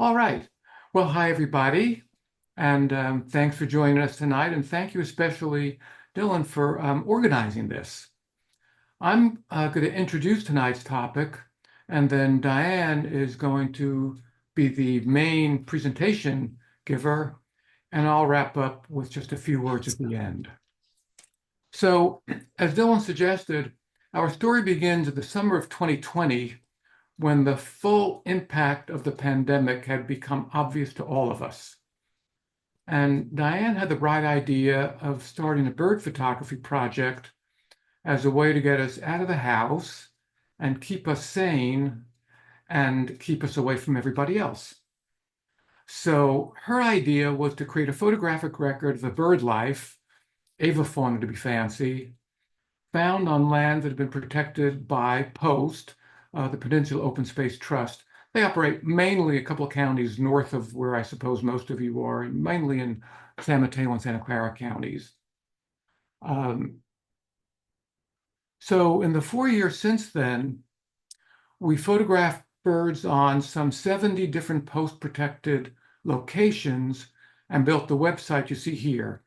All right. Well, hi, everybody. And thanks for joining us tonight. And thank you especially, Dylan, for organizing this. I'm going to introduce tonight's topic, and then Diane is going to be the main presentation giver, and I'll wrap up with just a few words at the end. So, as Dylan suggested, our story begins in the summer of 2020 when the full impact of the pandemic had become obvious to all of us. And Diane had the bright idea of starting a bird photography project as a way to get us out of the house and keep us sane and keep us away from everybody else. So her idea was to create a photographic record of the bird life, Avifauna to be fancy, found on land that had been protected by POST, the Peninsula Open Space Trust. They operate mainly a couple of counties north of where I suppose most of you are, and mainly in San Mateo and Santa Clara counties. So in the 4 years since then, we photographed birds on some 70 different post-protected locations and built the website you see here,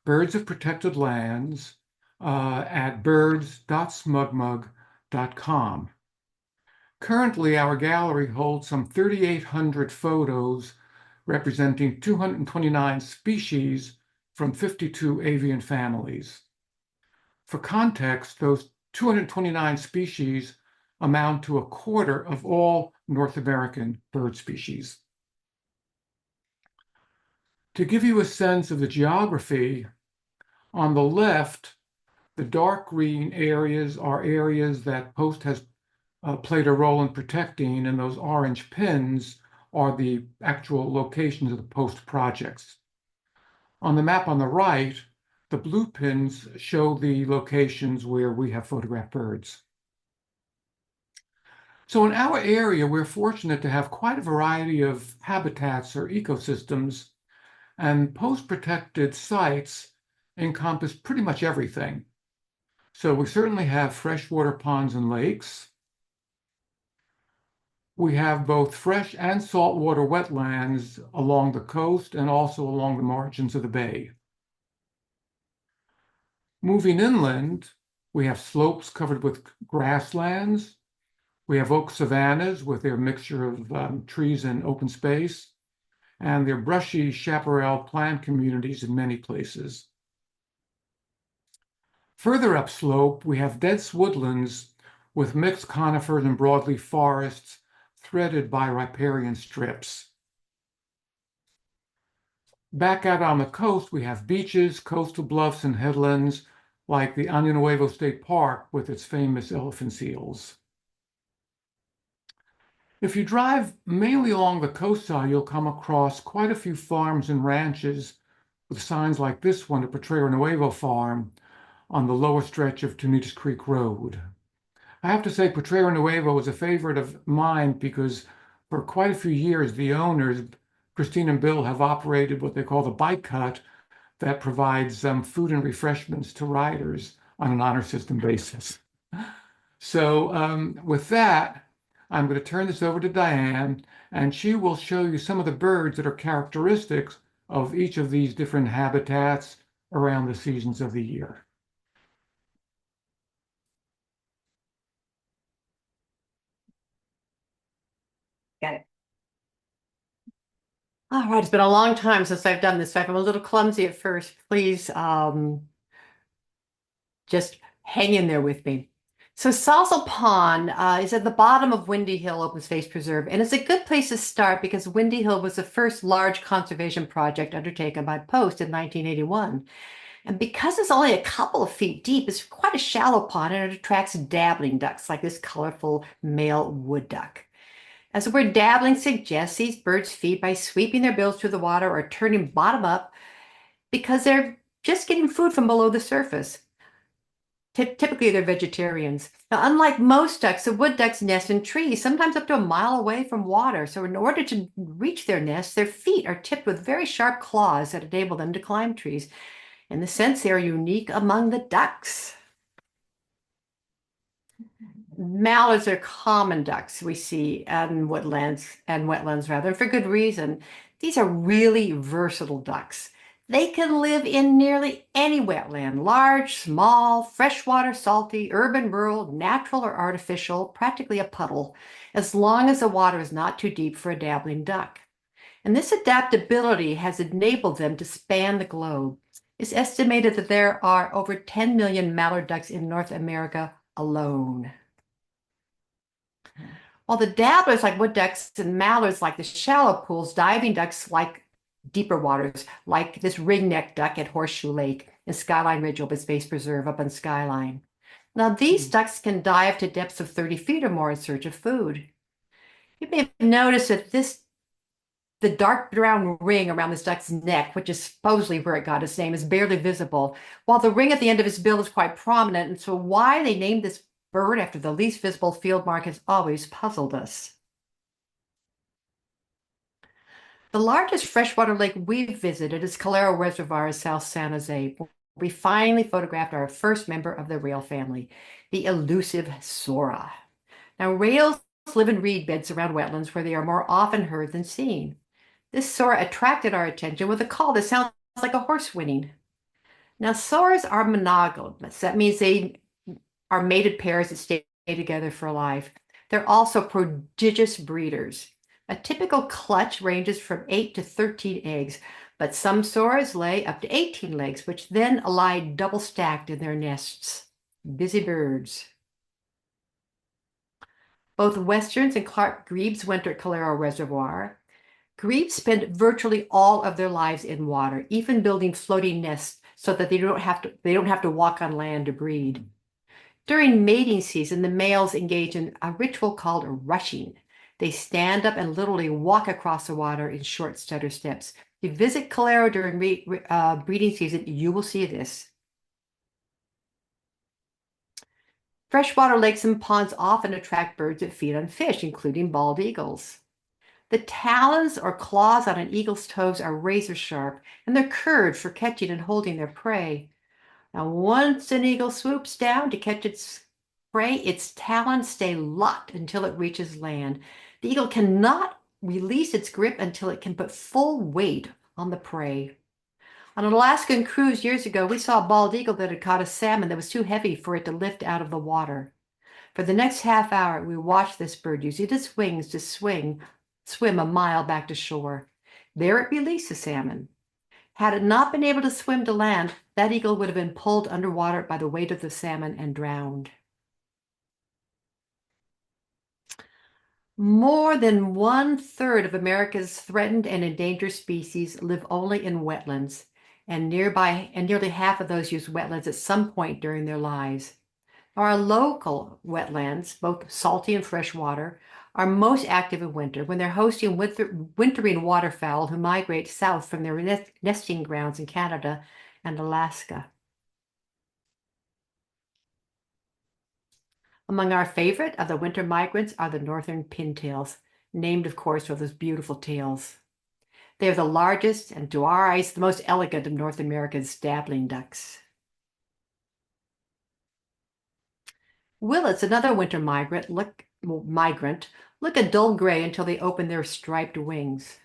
Birds of Protected Lands, at birds.smugmug.com. Currently, our gallery holds some 3,800 photos representing 229 species from 52 avian families. For context, those 229 species amount to a quarter of all North American bird species. To give you a sense of the geography, on the left, the dark green areas are areas that POST has played a role in protecting, and those orange pins are the actual locations of the POST projects. On the map on the right, the blue pins show the locations where we have photographed birds. So in our area, we're fortunate to have quite a variety of habitats or ecosystems, and post-protected sites encompass pretty much everything. So we certainly have freshwater ponds and lakes. We have both fresh and saltwater wetlands along the coast and also along the margins of the bay. Moving inland, we have slopes covered with grasslands. We have oak savannas with their mixture of trees and open space, and their brushy chaparral plant communities in many places. Further upslope, we have dense woodlands with mixed conifers and broadleaf forests threaded by riparian strips. Back out on the coast, we have beaches, coastal bluffs, and headlands like the Año Nuevo State Park with its famous elephant seals. If you drive mainly along the coastside, you'll come across quite a few farms and ranches with signs like this one, the Potrero Nuevo Farm, on the lower stretch of Tunitas Creek Road. I have to say Potrero Nuevo is a favorite of mine because for quite a few years, the owners, Christine and Bill, have operated what they call the bike hut that provides food and refreshments to riders on an honor system basis. So with that, I'm going to turn this over to Diane, and she will show you some of the birds that are characteristics of each of these different habitats around the seasons of the year. Got it. All right, it's been a long time since I've done this, so I'm a little clumsy at first. Please just hang in there with me. So Salsal Pond is at the bottom of Windy Hill Open Space Preserve, and it's a good place to start because Windy Hill was the first large conservation project undertaken by Post in 1981. And because it's only a couple of feet deep, it's quite a shallow pond, and it attracts dabbling ducks like this colorful male wood duck. As the word dabbling suggests, these birds feed by sweeping their bills through the water or turning bottom up because they're just getting food from below the surface. Typically, they're vegetarians. Now, unlike most ducks, the wood ducks nest in trees, sometimes up to a mile away from water. So in order to reach their nests, their feet are tipped with very sharp claws that enable them to climb trees. In the sense, they are unique among the ducks. Mallards are common ducks we see in wetlands rather, for good reason. These are really versatile ducks. They can live in nearly any wetland, large, small, freshwater, salty, urban, rural, natural or artificial, practically a puddle, as long as the water is not too deep for a dabbling duck. And this adaptability has enabled them to span the globe. It's estimated that there are over 10 million mallard ducks in North America alone. While the dabblers like wood ducks and mallards like the shallow pools, diving ducks like deeper waters, like this ringneck duck at Horseshoe Lake and Skyline Ridge Open Space Preserve up on Skyline. Now, these ducks can dive to depths of 30 feet or more in search of food. You may have noticed that the dark brown ring around this duck's neck, which is supposedly where it got its name, is barely visible, while the ring at the end of its bill is quite prominent. And so why they named this bird after the least visible field mark has always puzzled us. The largest freshwater lake we've visited is Clara Reservoir in South San Jose. We finally photographed our first member of the rail family, the elusive Sora. Now, rails live in reed beds around wetlands where they are more often heard than seen. This Sora attracted our attention with a call that sounds like a horse whinnying. Now, Soras are monogamous. That means they are mated pairs that stay together for life. They're also prodigious breeders. A typical clutch ranges from 8 to 13 eggs, but some Soras lay up to 18 eggs, which then lie double stacked in their nests. Busy birds. Both Westerns and Clark grebes winter at Calero Reservoir. Grebes spend virtually all of their lives in water, even building floating nests so that they don't have to walk on land to breed. During mating season, the males engage in a ritual called rushing. They stand up and literally walk across the water in short stutter steps. If you visit Calero during breeding season, you will see this. Freshwater lakes and ponds often attract birds that feed on fish, including bald eagles. The talons or claws on an eagle's toes are razor sharp, and they're curved for catching and holding their prey. Now, once an eagle swoops down to catch its prey, its talons stay locked until it reaches land. The eagle cannot release its grip until it can put full weight on the prey. On an Alaskan cruise years ago, we saw a bald eagle that had caught a salmon that was too heavy for it to lift out of the water. For the next half hour, we watched this bird using its wings to swim a mile back to shore. There it released the salmon. Had it not been able to swim to land, that eagle would have been pulled underwater by the weight of the salmon and drowned. More than 1/3 of America's threatened and endangered species live only in wetlands, and nearly half of those use wetlands at some point during their lives. Our local wetlands, both salty and freshwater, are most active in winter when they're hosting wintering waterfowl who migrate south from their nesting grounds in Canada and Alaska. Among our favorite of the winter migrants are the northern pintails, named, of course, for those beautiful tails. They are the largest and, to our eyes, the most elegant of North America's dabbling ducks. Willets, another winter migrant, look a dull gray until they open their striped wings.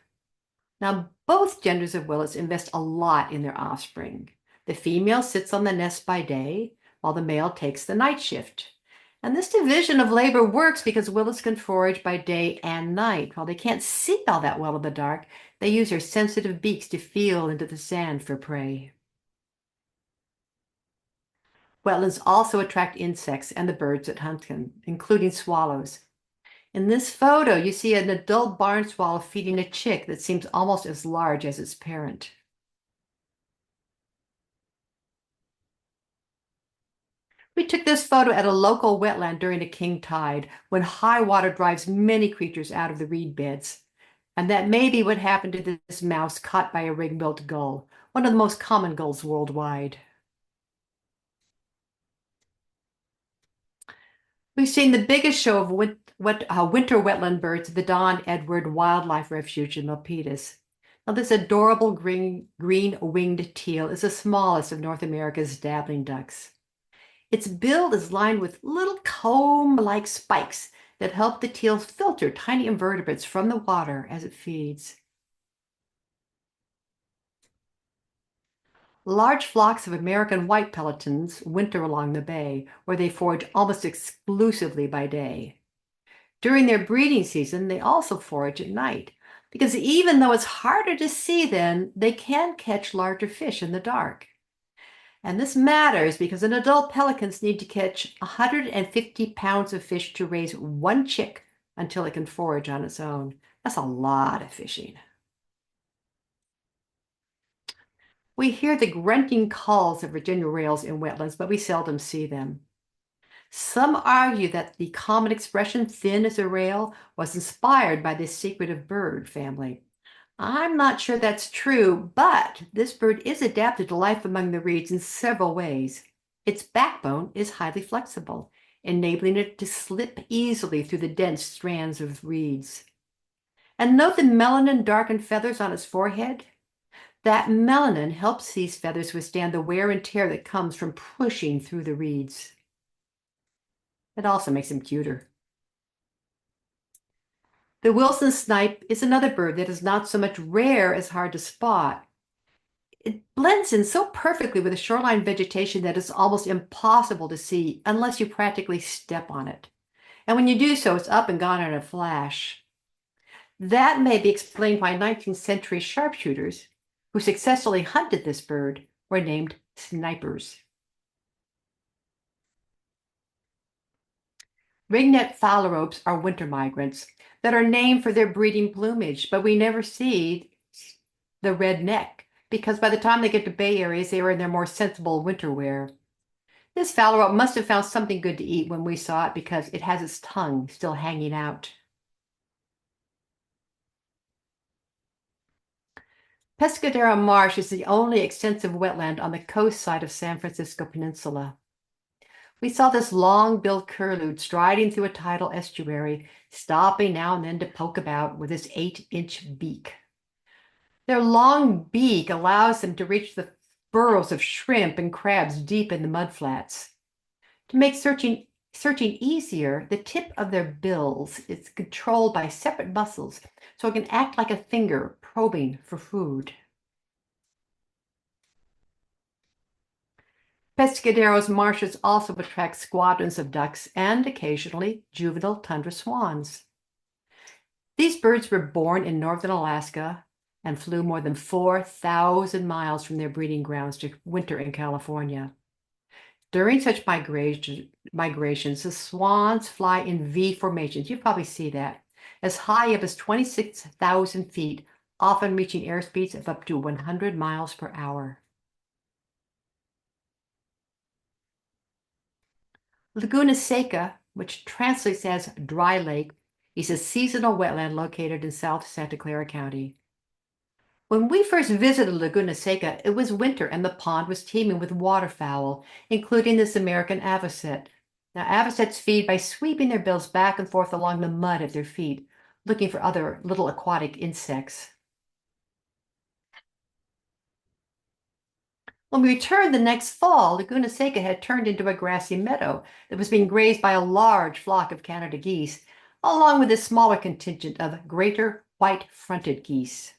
Now, both genders of willets invest a lot in their offspring. The female sits on the nest by day, while the male takes the night shift. And this division of labor works because willets can forage by day and night. While they can't see all that well in the dark, they use their sensitive beaks to feel into the sand for prey. Wetlands also attract insects and the birds that hunt them, including swallows. In this photo, you see an adult barn swallow feeding a chick that seems almost as large as its parent. We took this photo at a local wetland during a king tide, when high water drives many creatures out of the reed beds. And that may be what happened to this mouse caught by a ring-billed gull, one of the most common gulls worldwide. We've seen the biggest show of winter wetland birds at the Don Edward Wildlife Refuge in Milpitas. Now, this adorable green-winged teal is the smallest of North America's dabbling ducks. Its bill is lined with little comb-like spikes that help the teal filter tiny invertebrates from the water as it feeds. Large flocks of American white pelotons winter along the bay, where they forage almost exclusively by day. During their breeding season, they also forage at night, because even though it's harder to see them, they can catch larger fish in the dark. And this matters because an adult pelicans need to catch 150 pounds of fish to raise one chick until it can forage on its own. That's a lot of fishing. We hear the grunting calls of Virginia rails in wetlands, but we seldom see them. Some argue that the common expression thin as a rail was inspired by this secretive bird family. I'm not sure that's true, but this bird is adapted to life among the reeds in several ways. Its backbone is highly flexible, enabling it to slip easily through the dense strands of reeds. And note the melanin darkened feathers on its forehead. That melanin helps these feathers withstand the wear and tear that comes from pushing through the reeds. It also makes them cuter. The Wilson snipe is another bird that is not so much rare as hard to spot. It blends in so perfectly with the shoreline vegetation that it's almost impossible to see unless you practically step on it. And when you do so, it's up and gone in a flash. That may be explained why 19th century sharpshooters who successfully hunted this bird were named snipers. Ringneck phalaropes are winter migrants that are named for their breeding plumage, but we never see the red neck because by the time they get to bay areas, they are in their more sensible winter wear. This phalarope must have found something good to eat when we saw it because it has its tongue still hanging out. Pescadero Marsh is the only extensive wetland on the coast side of San Francisco Peninsula. We saw this long-billed curlew striding through a tidal estuary, stopping now and then to poke about with his 8-inch beak. Their long beak allows them to reach the burrows of shrimp and crabs deep in the mudflats. To make searching easier, the tip of their bills is controlled by separate muscles, so it can act like a finger probing for food. Pescadero's marshes also attract squadrons of ducks and occasionally juvenile tundra swans. These birds were born in northern Alaska and flew more than 4,000 miles from their breeding grounds to winter in California. During such migrations, the swans fly in V formations. You probably see that, as high up as 26,000 feet, often reaching airspeeds of up to 100 miles per hour. Laguna Seca, which translates as dry lake, is a seasonal wetland located in South Santa Clara County. When we first visited Laguna Seca, it was winter and the pond was teeming with waterfowl, including this American avocet. Now, avocets feed by sweeping their bills back and forth along the mud at their feet, looking for other little aquatic insects. When we returned the next fall, Laguna Seca had turned into a grassy meadow that was being grazed by a large flock of Canada geese, along with a smaller contingent of greater white-fronted geese.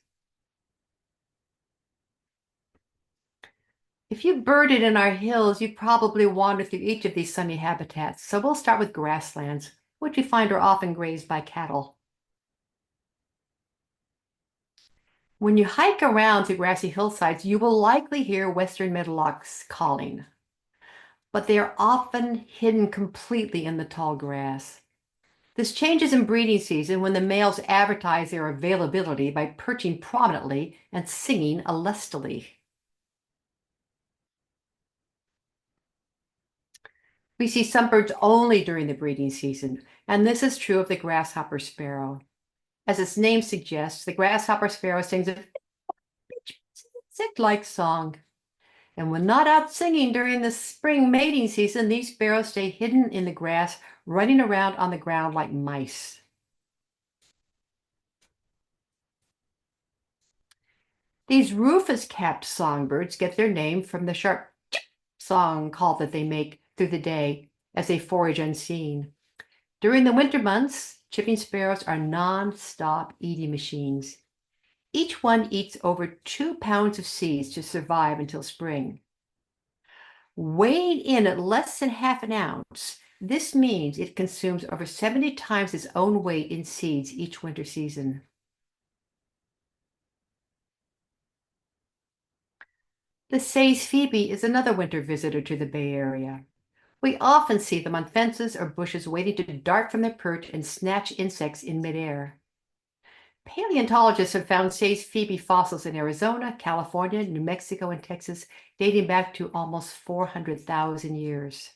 If you birded in our hills, you probably wandered through each of these sunny habitats, so we'll start with grasslands, which we find are often grazed by cattle. When you hike around through grassy hillsides, you will likely hear western meadowlarks calling, but they are often hidden completely in the tall grass. This changes in breeding season when the males advertise their availability by perching prominently and singing lustily. We see some birds only during the breeding season, and this is true of the grasshopper sparrow. As its name suggests, the grasshopper sparrow sings a insect-like song. And when not out singing during the spring mating season, these sparrows stay hidden in the grass, running around on the ground like mice. These rufous-capped songbirds get their name from the sharp song call that they make through the day as they forage unseen. During the winter months, chipping sparrows are non-stop eating machines. Each one eats over 2 pounds of seeds to survive until spring. Weighed in at less than half an ounce, this means it consumes over 70 times its own weight in seeds each winter season. The Say's phoebe is another winter visitor to the Bay Area. We often see them on fences or bushes waiting to dart from their perch and snatch insects in midair. Paleontologists have found Say's phoebe fossils in Arizona, California, New Mexico, and Texas, dating back to almost 400,000 years.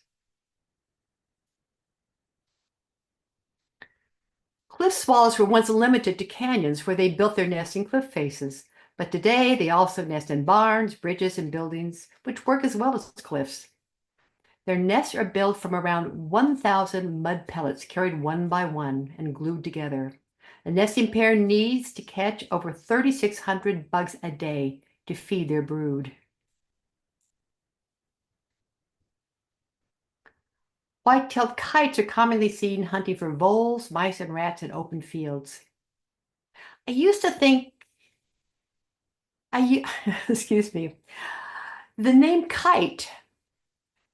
Cliff swallows were once limited to canyons where they built their nests in cliff faces, but today they also nest in barns, bridges, and buildings, which work as well as cliffs. Their nests are built from around 1,000 mud pellets carried one by one and glued together. The nesting pair needs to catch over 3,600 bugs a day to feed their brood. White-tailed kites are commonly seen hunting for voles, mice, and rats in open fields. I used to think, excuse me, the name kite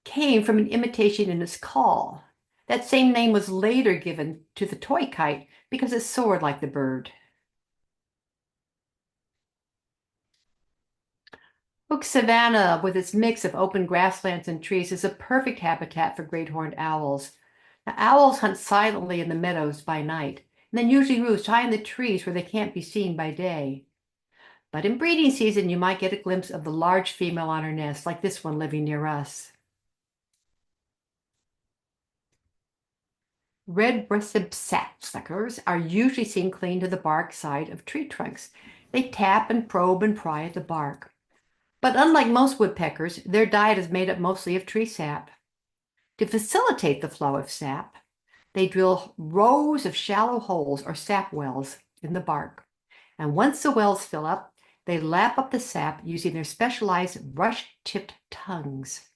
came from an imitation in its call. That same name was later given to the toy kite because it soared like the bird. Oak savanna, with its mix of open grasslands and trees, is a perfect habitat for great horned owls. Now, owls hunt silently in the meadows by night, and then usually roost high in the trees where they can't be seen by day. But in breeding season, you might get a glimpse of the large female on her nest, like this one living near us. Red-breasted sapsuckers are usually seen clinging to the bark side of tree trunks. They tap and probe and pry at the bark. But unlike most woodpeckers, their diet is made up mostly of tree sap. To facilitate the flow of sap, they drill rows of shallow holes or sap wells in the bark. And once the wells fill up, they lap up the sap using their specialized brush-tipped tongues.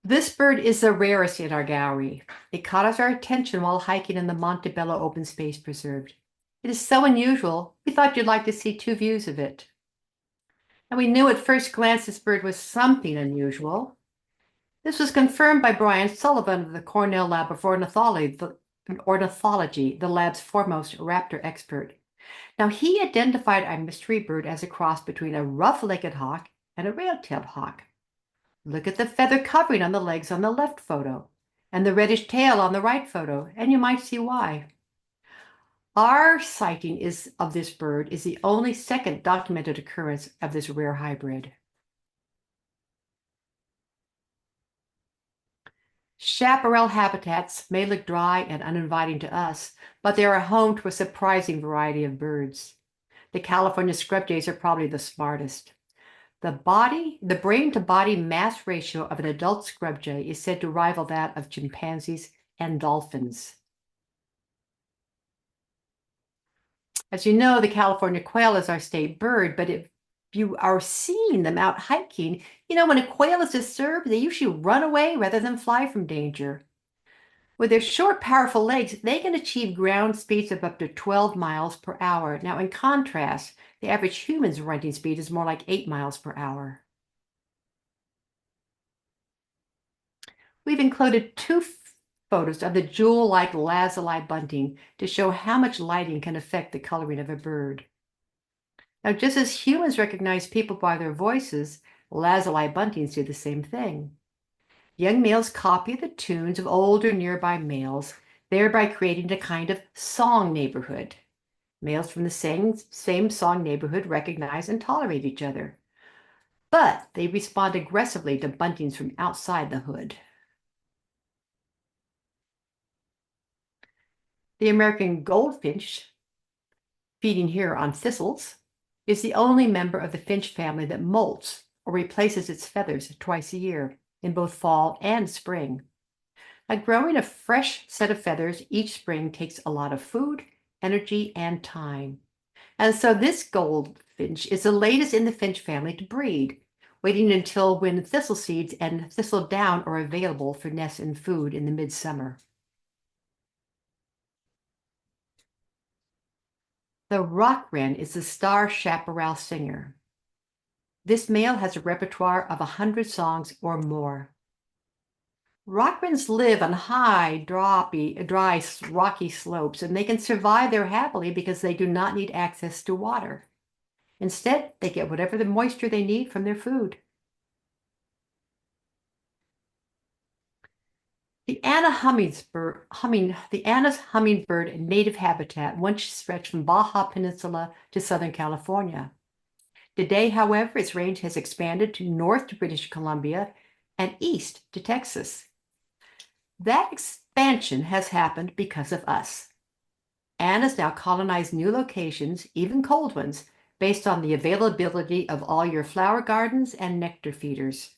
This bird is the rarest in our gallery. It caught our attention while hiking in the Montebello Open Space Preserve. It is so unusual, we thought you'd like to see 2 views of it. And we knew at first glance this bird was something unusual. This was confirmed by Brian Sullivan of the Cornell Lab of Ornithology, the lab's foremost raptor expert. Now, he identified our mystery bird as a cross between a rough-legged hawk and a rail-tailed hawk. Look at the feather covering on the legs on the left photo and the reddish tail on the right photo, and you might see why. Our sighting of this bird is the only second documented occurrence of this rare hybrid. Chaparral habitats may look dry and uninviting to us, but they are home to a surprising variety of birds. The California scrub jays are probably the smartest. The brain-to-body mass ratio of an adult scrub jay is said to rival that of chimpanzees and dolphins. As you know, the California quail is our state bird, but if you are seeing them out hiking, when a quail is disturbed, they usually run away rather than fly from danger. With their short, powerful legs, they can achieve ground speeds of up to 12 miles per hour. Now, in contrast, the average human's running speed is more like 8 miles per hour. We've included 2 photos of the jewel-like lazuli bunting to show how much lighting can affect the coloring of a bird. Now, just as humans recognize people by their voices, lazuli buntings do the same thing. Young males copy the tunes of older nearby males, thereby creating a kind of song neighborhood. Males from the same song neighborhood recognize and tolerate each other, but they respond aggressively to buntings from outside the hood. The American goldfinch, feeding here on thistles, is the only member of the finch family that molts or replaces its feathers twice a year, in both fall and spring. Now, growing a fresh set of feathers each spring takes a lot of food, energy, and time. And so this goldfinch is the latest in the finch family to breed, waiting until when thistle seeds and thistle down are available for nests and food in the midsummer. The rock wren is the star chaparral singer. This male has a repertoire of 100 songs or more. Rock wrens live on high, dry, rocky slopes, and they can survive there happily because they do not need access to water. Instead, they get whatever the moisture they need from their food. The Anna's hummingbird native habitat once stretched from Baja Peninsula to Southern California. Today, however, its range has expanded to north to British Columbia and east to Texas. That expansion has happened because of us. Anna's now colonized new locations, even cold ones, based on the availability of all your flower gardens and nectar feeders.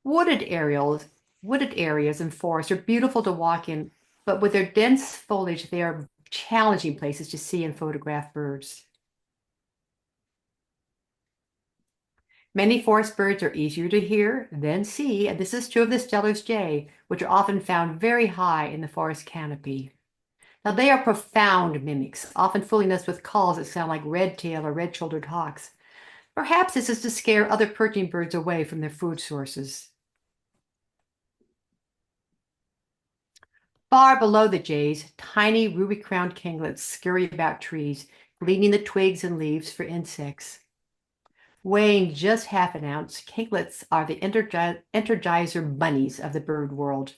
Wooded areas and forests are beautiful to walk in, but with their dense foliage, they are challenging places to see and photograph birds. Many forest birds are easier to hear than see, and this is true of the Steller's jay, which are often found very high in the forest canopy. Now, they are profound mimics, often fooling us with calls that sound like red-tailed or red-shouldered hawks. Perhaps this is to scare other perching birds away from their food sources. Far below the jays, tiny ruby-crowned kinglets scurry about trees, gleaning the twigs and leaves for insects. Weighing just half an ounce, kinglets are the energizer bunnies of the bird world.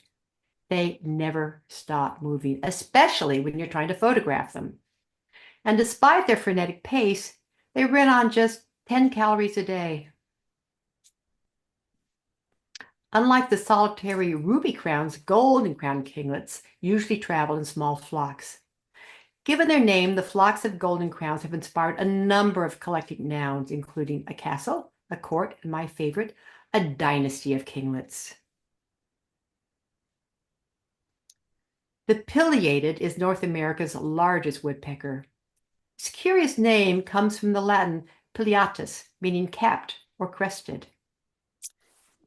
They never stop moving, especially when you're trying to photograph them. And despite their frenetic pace, they run on just 10 calories a day. Unlike the solitary ruby crowns, golden crowned kinglets usually travel in small flocks. Given their name, the flocks of golden crowns have inspired a number of collecting nouns, including a castle, a court, and my favorite, a dynasty of kinglets. The pileated is North America's largest woodpecker. Its curious name comes from the Latin pileatus, meaning capped or crested.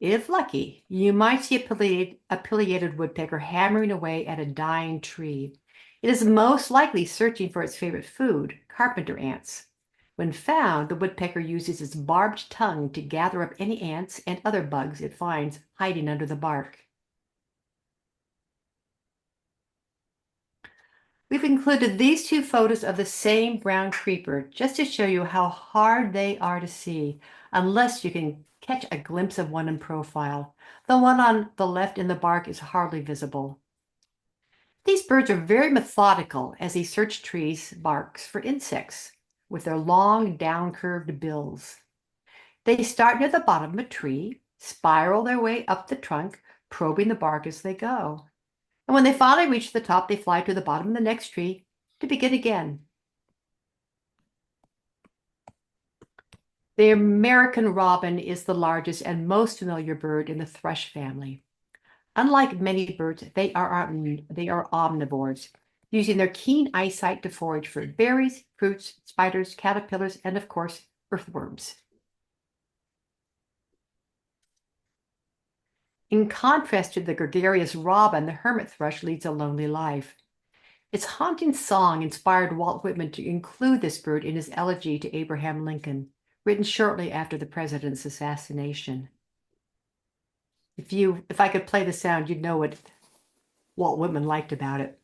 If lucky, you might see a pileated woodpecker hammering away at a dying tree. It is most likely searching for its favorite food, carpenter ants. When found, the woodpecker uses its barbed tongue to gather up any ants and other bugs it finds hiding under the bark. We've included these two photos of the same brown creeper just to show you how hard they are to see, unless you can catch a glimpse of one in profile. The one on the left in the bark is hardly visible. These birds are very methodical as they search trees' barks for insects with their long, down-curved bills. They start near the bottom of a tree, spiral their way up the trunk, probing the bark as they go. And when they finally reach the top, they fly to the bottom of the next tree to begin again. The American robin is the largest and most familiar bird in the thrush family. Unlike many birds, they are omnivores, using their keen eyesight to forage for berries, fruits, spiders, caterpillars, and of course, earthworms. In contrast to the gregarious robin, the hermit thrush leads a lonely life. Its haunting song inspired Walt Whitman to include this bird in his elegy to Abraham Lincoln, written shortly after the president's assassination. If I could play the sound, you'd know what Walt Whitman liked about it.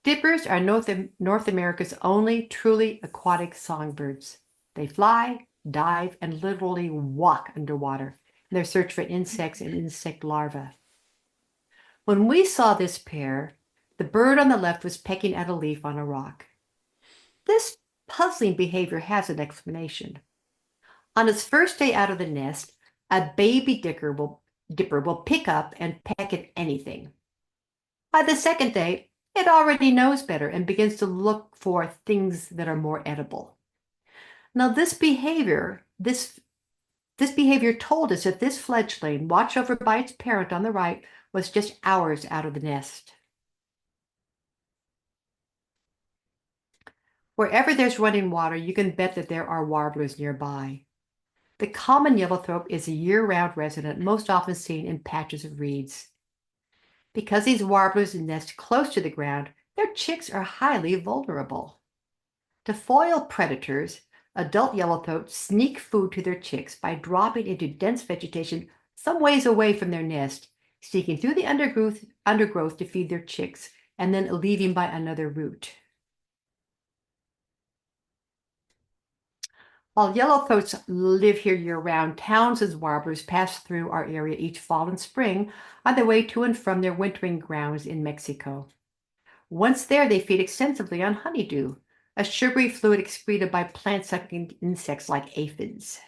Dippers are North America's only truly aquatic songbirds. They fly, dive, and literally walk underwater in their search for insects and insect larvae. When we saw this pair, the bird on the left was pecking at a leaf on a rock. This puzzling behavior has an explanation. On its first day out of the nest, a baby dipper will pick up and peck at anything. By the second day, it already knows better and begins to look for things that are more edible. Now, this behavior told us that this fledgling, watched over by its parent on the right, was just hours out of the nest. Wherever there's running water, you can bet that there are warblers nearby. The common yellowthroat is a year-round resident, most often seen in patches of reeds. Because these warblers nest close to the ground, their chicks are highly vulnerable. To foil predators, adult yellowthroats sneak food to their chicks by dropping into dense vegetation some ways away from their nest, sneaking through the undergrowth to feed their chicks, and then leaving by another route. While yellowthroats live here year-round, Townsend's warblers pass through our area each fall and spring on their way to and from their wintering grounds in Mexico. Once there, they feed extensively on honeydew, a sugary fluid excreted by plant-sucking insects like aphids.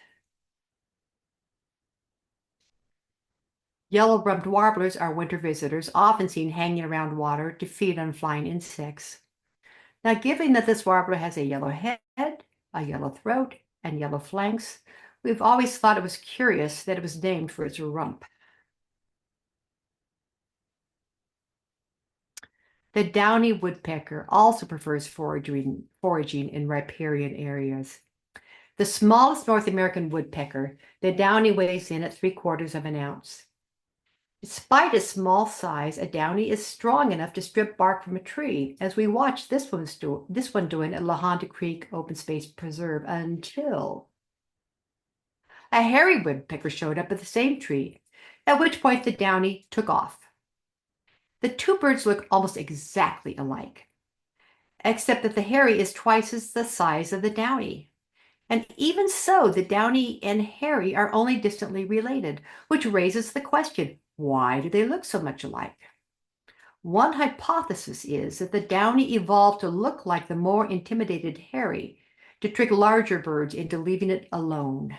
Yellow-rumped warblers are winter visitors, often seen hanging around water to feed on flying insects. Now, given that this warbler has a yellow head, a yellow throat, and yellow flanks, we've always thought it was curious that it was named for its rump. The downy woodpecker also prefers foraging in riparian areas. The smallest North American woodpecker, the downy weighs in at 3/4 of an ounce. Despite its small size, a downy is strong enough to strip bark from a tree, as we watched this one doing at La Honda Creek Open Space Preserve until a hairy woodpecker showed up at the same tree, at which point the downy took off. The two birds look almost exactly alike, except that the hairy is twice as the size of the downy. And even so, the downy and hairy are only distantly related, which raises the question, why do they look so much alike? One hypothesis is that the downy evolved to look like the more intimidated hairy, to trick larger birds into leaving it alone.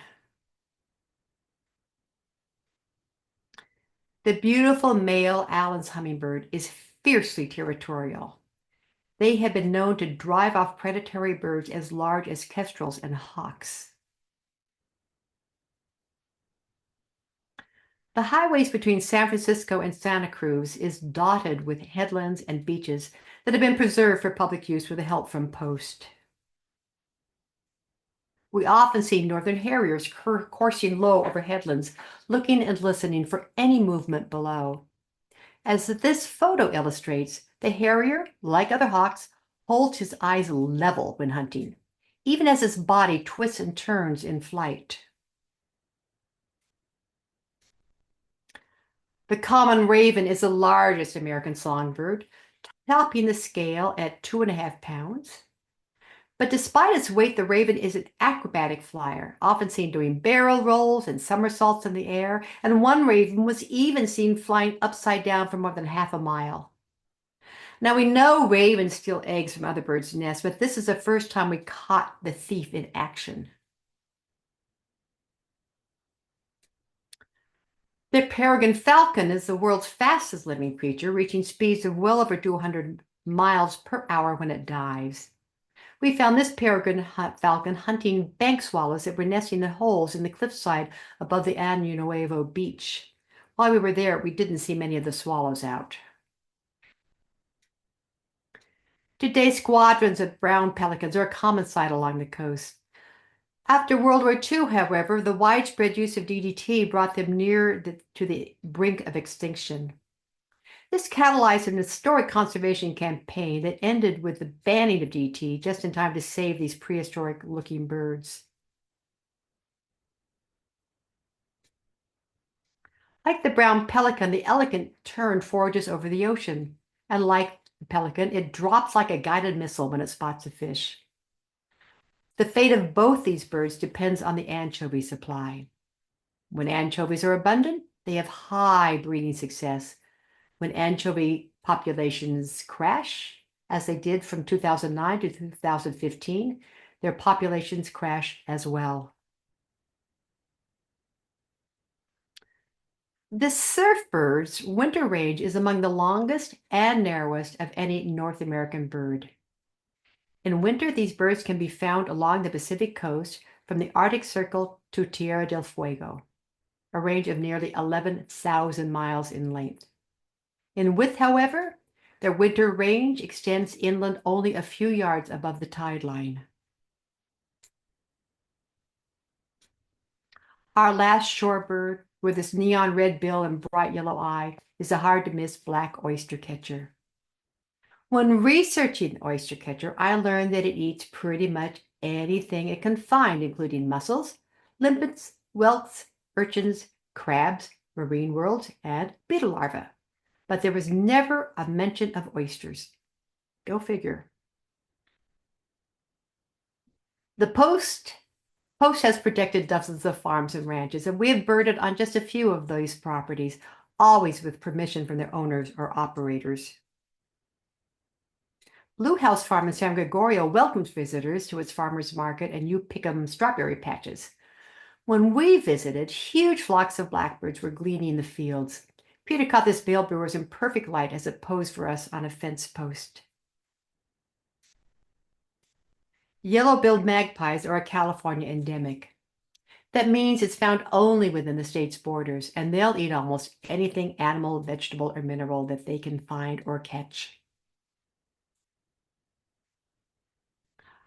The beautiful male Allen's hummingbird is fiercely territorial. They have been known to drive off predatory birds as large as kestrels and hawks. The highways between San Francisco and Santa Cruz is dotted with headlands and beaches that have been preserved for public use with the help from Post. We often see northern harriers coursing low over headlands, looking and listening for any movement below. As this photo illustrates, the harrier, like other hawks, holds his eyes level when hunting, even as his body twists and turns in flight. The common raven is the largest American songbird, topping the scale at 2.5 pounds. But despite its weight, the raven is an acrobatic flyer, often seen doing barrel rolls and somersaults in the air, and one raven was even seen flying upside down for more than half a mile. Now, we know ravens steal eggs from other birds' nests, but this is the first time we caught the thief in action. The peregrine falcon is the world's fastest living creature, reaching speeds of well over 200 miles per hour when it dives. We found this peregrine falcon hunting bank swallows that were nesting in holes in the cliffside above the Año Nuevo beach. While we were there, we didn't see many of the swallows out. Today, squadrons of brown pelicans are a common sight along the coast. After World War II, however, the widespread use of DDT brought them to the brink of extinction. This catalyzed an historic conservation campaign that ended with the banning of DDT just in time to save these prehistoric-looking birds. Like the brown pelican, the elegant tern forages over the ocean, and like the pelican, it drops like a guided missile when it spots a fish. The fate of both these birds depends on the anchovy supply. When anchovies are abundant, they have high breeding success. When anchovy populations crash, as they did from 2009 to 2015, their populations crash as well. The surfbird's winter range is among the longest and narrowest of any North American bird. In winter, these birds can be found along the Pacific coast from the Arctic Circle to Tierra del Fuego, a range of nearly 11,000 miles in length. In width, however, Their winter range extends inland only a few yards above the tide line. Our last shorebird, with its neon red bill and bright yellow eye, is a hard-to-miss black oyster catcher. When researching the oyster catcher, I learned that it eats pretty much anything it can find, including mussels, limpets, whelks, urchins, crabs, marine worms, and beetle larvae. But there was never a mention of oysters. Go figure. The Post has protected dozens of farms and ranches, and we have birded on just a few of those properties, always with permission from their owners or operators. Blue House Farm in San Gregorio welcomes visitors to its farmers market and you pick 'em strawberry patches. When we visited, huge flocks of blackbirds were gleaning the fields. Peter caught this veiled brewer's in perfect light as it posed for us on a fence post. Yellow-billed magpies are a California endemic. That means it's found only within the state's borders, and they'll eat almost anything animal, vegetable, or mineral that they can find or catch.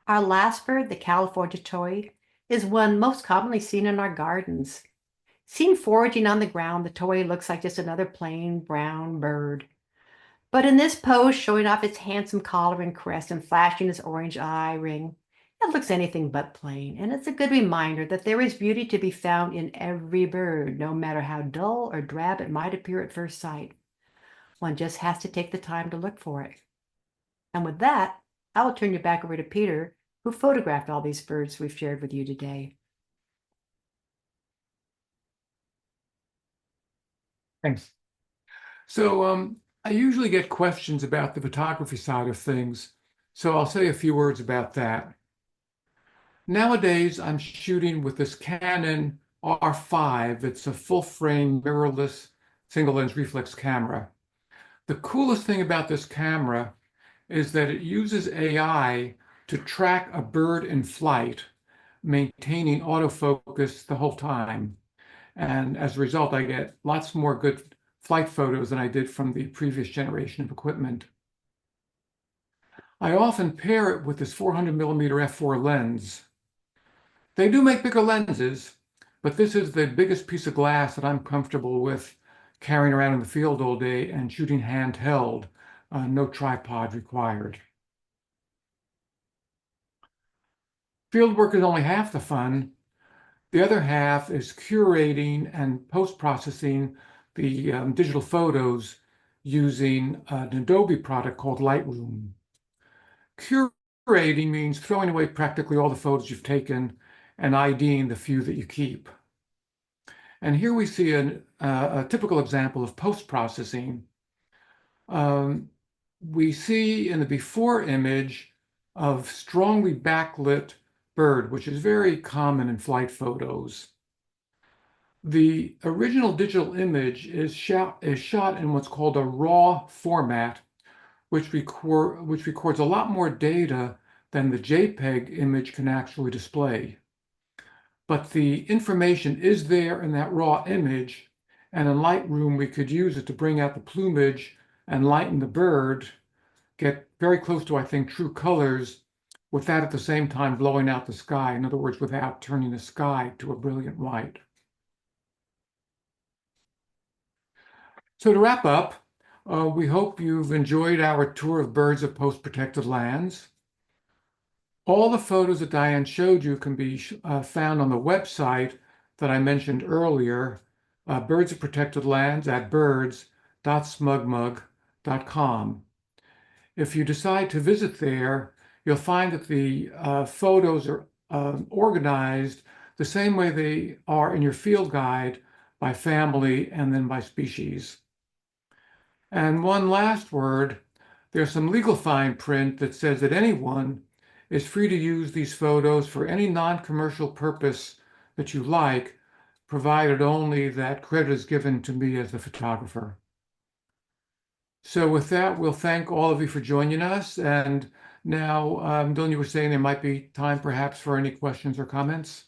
Our last bird, the California toy, is one most commonly seen in our gardens. Seen foraging on the ground, the toy looks like just another plain brown bird. But in this pose, showing off its handsome collar and crest and flashing its orange eye ring, it looks anything but plain, and it's a good reminder that there is beauty to be found in every bird, no matter how dull or drab it might appear at first sight. One just has to take the time to look for it. And with that, I will turn you back over to Peter, who photographed all these birds we've shared with you today. Thanks. So I usually get questions about the photography side of things, so I'll say a few words about that. Nowadays, I'm shooting with this Canon R5. It's a full-frame, mirrorless, single-lens reflex camera. The coolest thing about this camera is that it uses AI to track a bird in flight, maintaining autofocus the whole time. And as a result, I get lots more good flight photos than I did from the previous generation of equipment. I often pair it with this 400mm f4 lens. They do make bigger lenses, but this is the biggest piece of glass that I'm comfortable with carrying around in the field all day and shooting handheld, no tripod required. Field work is only half the fun. The other half is curating and post-processing the digital photos using an Adobe product called Lightroom. Curating means throwing away practically all the photos you've taken and IDing the few that you keep. And here we see a typical example of post-processing. We see in the before image of strongly backlit bird, which is very common in flight photos. The original digital image is shot in what's called a RAW format, which records a lot more data than the JPEG image can actually display. But the information is there in that raw image, and in Lightroom we could use it to bring out the plumage and lighten the bird, get very close to, I think, true colors, with that at the same time blowing out the sky. In other words, without turning the sky to a brilliant white. So to wrap up, we hope you've enjoyed our tour of birds of post-protected lands. All the photos that Diane showed you can be found on the website that I mentioned earlier, Birds of Protected Lands at birds.smugmug.com. If you decide to visit there, you'll find that the photos are organized the same way they are in your field guide, by family and then by species. And one last word, there's some legal fine print that says that anyone is free to use these photos for any non-commercial purpose that you like, provided only that credit is given to me as the photographer. So with that, we'll thank all of you for joining us. And now, Dylan, you were saying there might be time perhaps for any questions or comments?